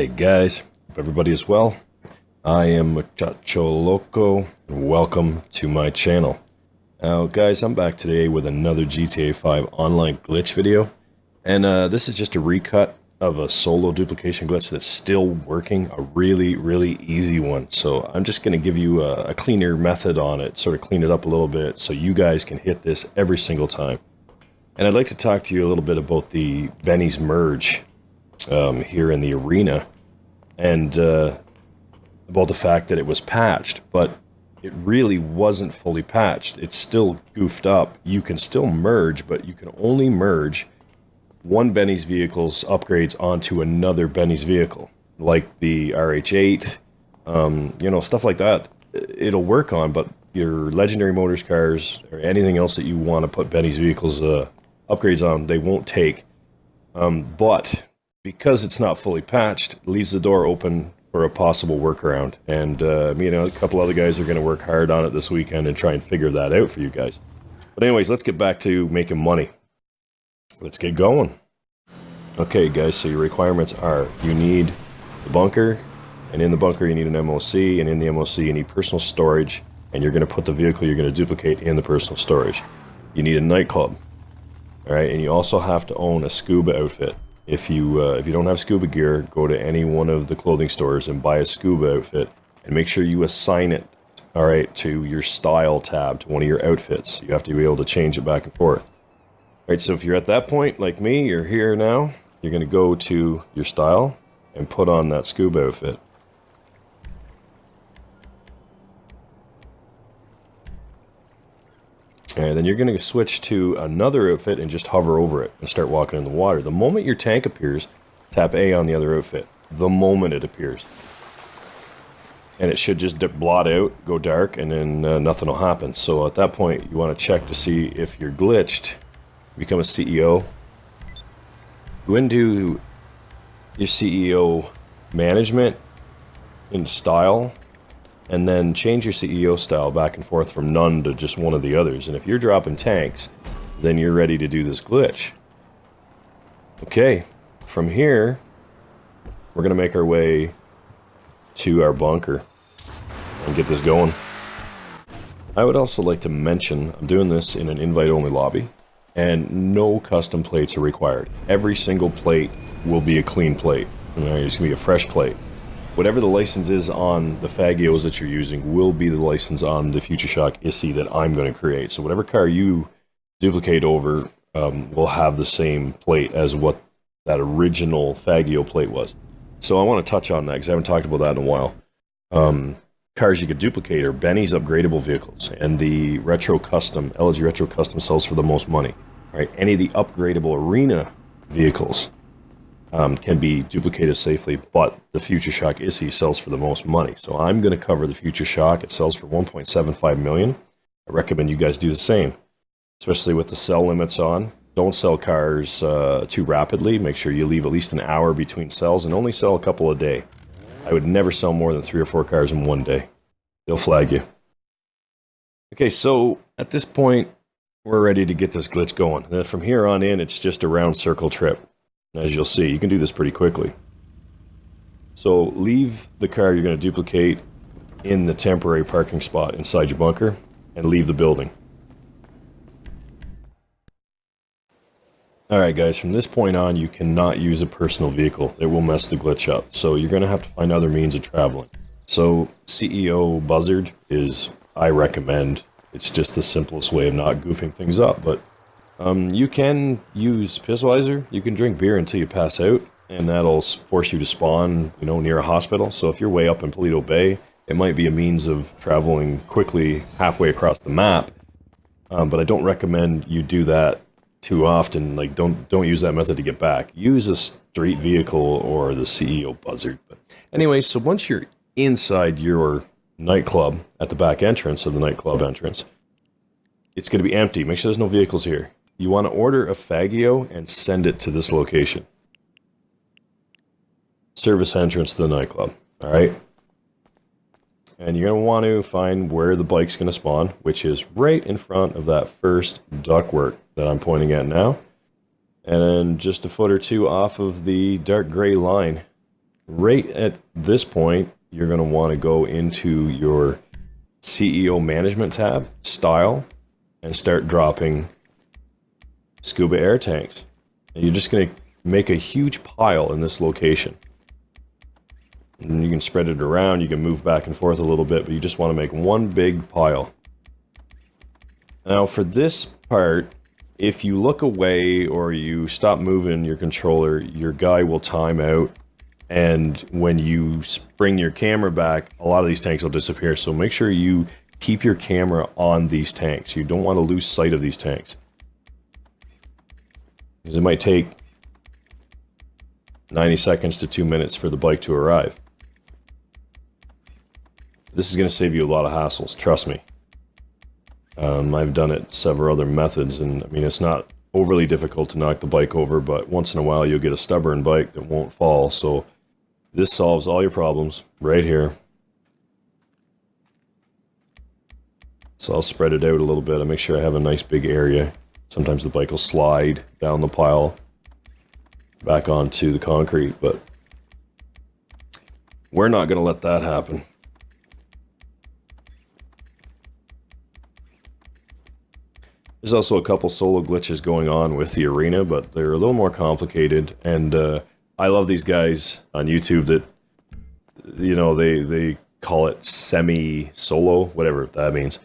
Hey guys, hope everybody is well. I am Muchacho Loco, and welcome to my channel. Now guys, I'm back today with another GTA 5 online glitch video. And this is just a recut of a solo duplication glitch that's still working, a really easy one. So I'm just going to give you a cleaner method on it, sort of clean it up a little bit so you guys can hit this every single time. And I'd like to talk to you a little bit about the Benny's merge here in the arena, and about the fact that it was patched, but it really wasn't fully patched. It's still goofed up. You can still merge, but you can only merge one Benny's vehicle's upgrades onto another Benny's vehicle, like the RH8, you know, stuff like that. It'll work on, but your Legendary Motors cars or anything else that you want to put Benny's vehicles upgrades on, they won't take. But because it's not fully patched, it leaves the door open for a possible workaround. And me and a couple other guys are going to work hard on it this weekend and try and figure that out for you guys. But anyways, let's get back to making money. Let's get going. Okay guys, so your requirements are, you need the bunker, and in the bunker you need an MOC, and in the MOC you need personal storage, and you're going to put the vehicle you're going to duplicate in the personal storage. You need a nightclub. Alright, and you also have to own a scuba outfit. If you don't have scuba gear, go to any one of the clothing stores and buy a scuba outfit, and make sure you assign it, alright, to your style tab, to one of your outfits. You have to be able to change it back and forth. Alright, so if you're at that point, like me, you're here now, you're going to go to your style and put on that scuba outfit. And then you're going to switch to another outfit and just hover over it and start walking in the water. The moment your tank appears, tap A on the other outfit. The moment it appears. And it should just blot out, go dark, and then nothing will happen. So at that point, you want to check to see if you're glitched. Become a CEO. Go into your CEO management in style, and then change your CEO style back and forth from none to just one of the others. And if you're dropping tanks, then you're ready to do this glitch. Okay, from here, we're going to make our way to our bunker and get this going. I would also like to mention, I'm doing this in an invite-only lobby, and no custom plates are required. Every single plate will be a clean plate. It's going to be a fresh plate. Whatever the license is on the Fagios that you're using will be the license on the Future Shock ISI that I'm going to create. So whatever car you duplicate over will have the same plate as what that original Fagio plate was. So I want to touch on that because I haven't talked about that in a while. Cars you could duplicate are Benny's upgradable vehicles, and the Retro Custom, LG Retro Custom sells for the most money. Right? Any of the upgradable arena vehicles can be duplicated safely, but the Future Shock ISI sells for the most money. So I'm going to cover the Future Shock. It sells for 1.75 million. I recommend you guys do the same, especially with the sell limits on. Don't sell cars too rapidly. Make sure you leave at least an hour between sells, and only sell a couple a day. I would never sell more than 3 or 4 cars in one day. They'll flag you. Okay, so at this point, we're ready to get this glitch going. And then from here on in, it's just a round circle trip. As you'll see, you can do this pretty quickly. So leave the car you're going to duplicate in the temporary parking spot inside your bunker, and leave the building. Alright guys, from this point on, you cannot use a personal vehicle. It will mess the glitch up. So you're going to have to find other means of traveling. So CEO Buzzard is, I recommend, it's just the simplest way of not goofing things up. But you can use Pissweiser. You can drink beer until you pass out, and that'll force you to spawn, you know, near a hospital. So if you're way up in Paleto Bay, it might be a means of traveling quickly halfway across the map. But I don't recommend you do that too often. Like, don't use that method to get back. Use a street vehicle or the CEO Buzzard. But anyway, so once you're inside your nightclub at the back entrance of the nightclub entrance, it's going to be empty. Make sure there's no vehicles here. You want to order a Fagio and send it to this location. Service entrance to the nightclub. Alright? And you're going to want to find where the bike's going to spawn, which is right in front of that first ductwork that I'm pointing at now. And then just a foot or two off of the dark gray line right at this point, you're going to want to go into your CEO management tab, style, and start dropping scuba air tanks. And you're just going to make a huge pile in this location. And you can spread it around, you can move back and forth a little bit, but you just want to make one big pile. Now for this part, if you look away or you stop moving your controller, your guy will time out. And when you bring your camera back, a lot of these tanks will disappear. So make sure you keep your camera on these tanks. You don't want to lose sight of these tanks, because it might take 90 seconds to 2 minutes for the bike to arrive. This is going to save you a lot of hassles, trust me. I've done it several other methods, and I mean, it's not overly difficult to knock the bike over, but once in a while you'll get a stubborn bike that won't fall. So this solves all your problems right here. So I'll spread it out a little bit. I make sure I have a nice big area. Sometimes the bike will slide down the pile back onto the concrete, but we're not going to let that happen. There's also a couple solo glitches going on with the arena, but they're a little more complicated, and I love these guys on YouTube that, you know, they call it semi-solo, whatever that means.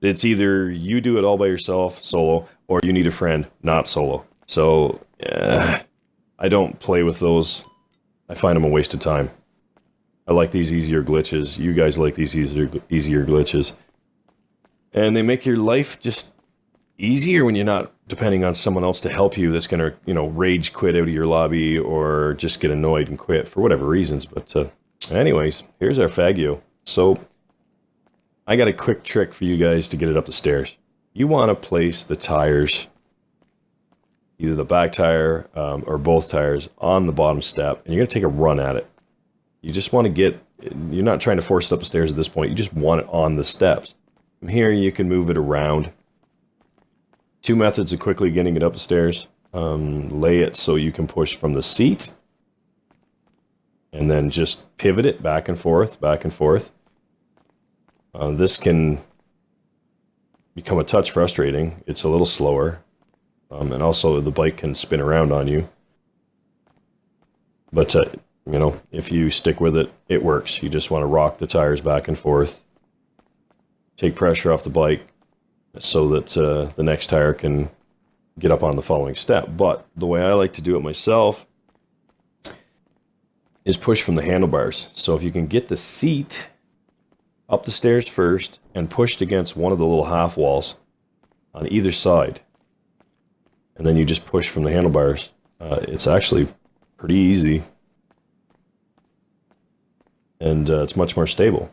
It's either you do it all by yourself, solo, or you need a friend, not solo. So, I don't play with those. I find them a waste of time. I like these easier glitches. You guys like these easier glitches. And they make your life just easier when you're not depending on someone else to help you that's going to, you know, rage quit out of your lobby or just get annoyed and quit for whatever reasons. But anyways, here's our Fagio. So I got a quick trick for you guys to get it up the stairs. You want to place the tires, either the back tire or both tires, on the bottom step, and you're going to take a run at it. You just want to get, you're not trying to force it up the stairs at this point, you just want it on the steps. From here, you can move it around. Two methods of quickly getting it up the stairs. Lay it so you can push from the seat, and then just pivot it back and forth, back and forth. This can become a touch frustrating. It's a little slower, and also the bike can spin around on you. But, you know, if you stick with it, it works. You just want to rock the tires back and forth. Take pressure off the bike so that the next tire can get up on the following step. But the way I like to do it myself is push from the handlebars. So if you can get the seat up the stairs first and pushed against one of the little half walls on either side, and then you just push from the handlebars, it's actually pretty easy, and it's much more stable.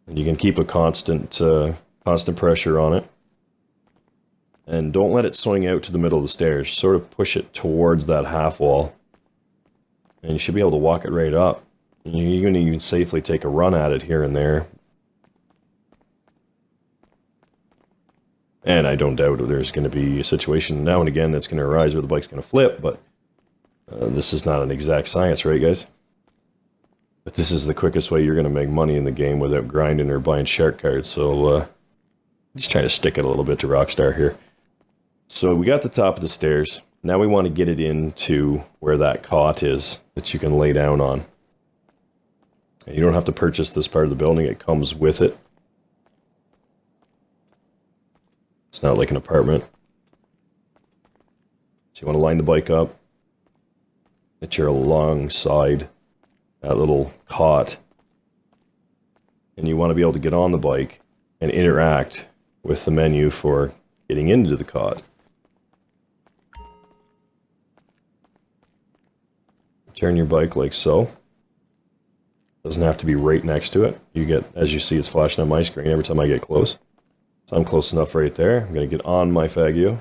And you can keep a constant pressure on it. And don't let it swing out to the middle of the stairs. Sort of push it towards that half wall. And you should be able to walk it right up. And you can even safely take a run at it here and there. And I don't doubt there's going to be a situation now and again that's going to arise where the bike's going to flip. But this is not an exact science, right, guys? But this is the quickest way you're going to make money in the game without grinding or buying shark cards. So, just trying to stick it a little bit to Rockstar here. So we got the top of the stairs. Now we want to get it into where that cot is that you can lay down on. And you don't have to purchase this part of the building. It comes with it. It's not like an apartment. So you want to line the bike up. Get your alongside that little cot, and you want to be able to get on the bike and interact with the menu for getting into the cot. Turn your bike like so. Doesn't have to be right next to it. You get, as you see, it's flashing on my screen every time I get close. So I'm close enough right there. I'm going to get on my Fagio,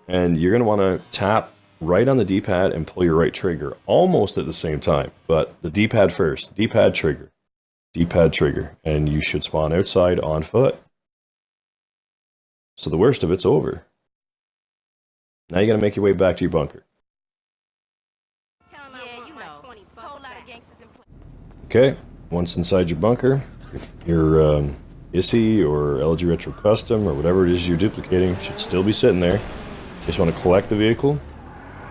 and you're going to want to tap right on the D-pad and pull your right trigger almost at the same time, but the D-pad first. D-pad trigger, and you should spawn outside on foot. So the worst of it's over. Now you got to make your way back to your bunker. Okay, once inside your bunker, if your ISI or LG Retro Custom or whatever it is you're duplicating should still be sitting there. You just want to collect the vehicle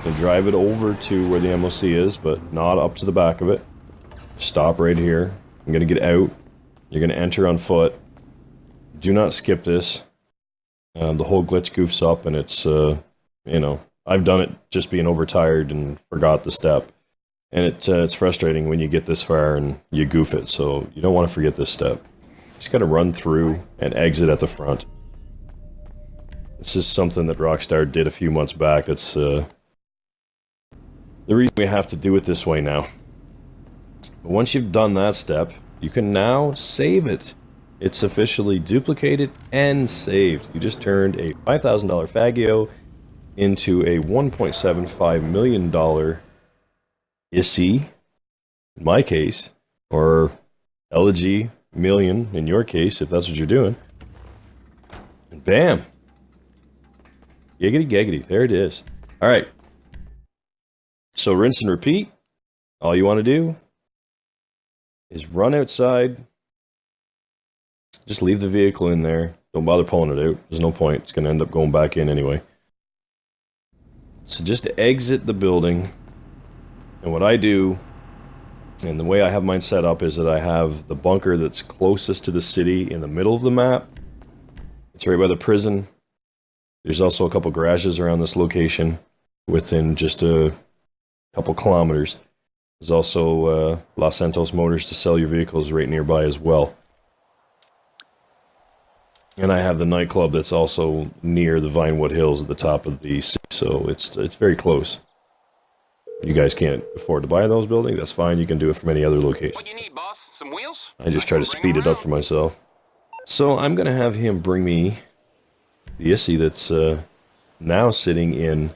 and drive it over to where the MOC is, but not up to the back of it. Stop right here. I'm going to get out. You're going to enter on foot. Do not skip this. The whole glitch goofs up, and it's, you know, I've done it just being overtired and forgot the step. And it's frustrating when you get this far and you goof it, so you don't want to forget this step. Just gotta run through and exit at the front. This is something that Rockstar did a few months back. That's the reason we have to do it this way now. But once you've done that step, you can now save it. It's officially duplicated and saved. You just turned a $5,000 Faggio into a $1.75 million ISI, in my case, or LG million in your case, if that's what you're doing. And bam! Giggity giggity, there it is. Alright. So rinse and repeat. All you want to do is run outside. Just leave the vehicle in there. Don't bother pulling it out. There's no point. It's going to end up going back in anyway. So just exit the building. And what I do, and the way I have mine set up, is that I have the bunker that's closest to the city in the middle of the map. It's right by the prison. There's also a couple garages around this location within just a couple kilometers. There's also Los Santos Motors to sell your vehicles right nearby as well. And I have the nightclub that's also near the Vinewood Hills at the top of the city, so it's very close. You guys can't afford to buy those buildings, that's fine, you can do it from any other location. What you need, boss? Some wheels? I just try to speed it up for myself. So I'm going to have him bring me the ISI that's now sitting in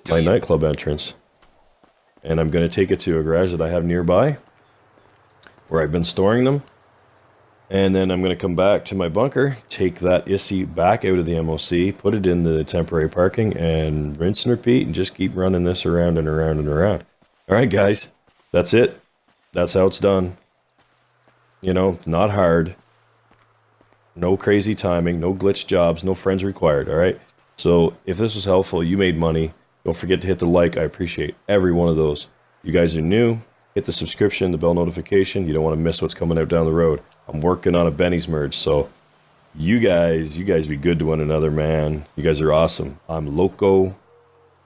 my nightclub entrance. And I'm going to take it to a garage that I have nearby, where I've been storing them. And then I'm going to come back to my bunker, take that ISI back out of the MOC, put it in the temporary parking, and rinse and repeat, and just keep running this around and around and around. Alright guys, that's it. That's how it's done. You know, not hard. No crazy timing, no glitch jobs, no friends required, alright? So, if this was helpful, you made money, don't forget to hit the like, I appreciate every one of those. You guys are new, hit the subscription, the bell notification, you don't want to miss what's coming out down the road. I'm working on a Benny's merge, so you guys be good to one another, man. You guys are awesome. I'm Loco,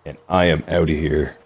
and I am out of here.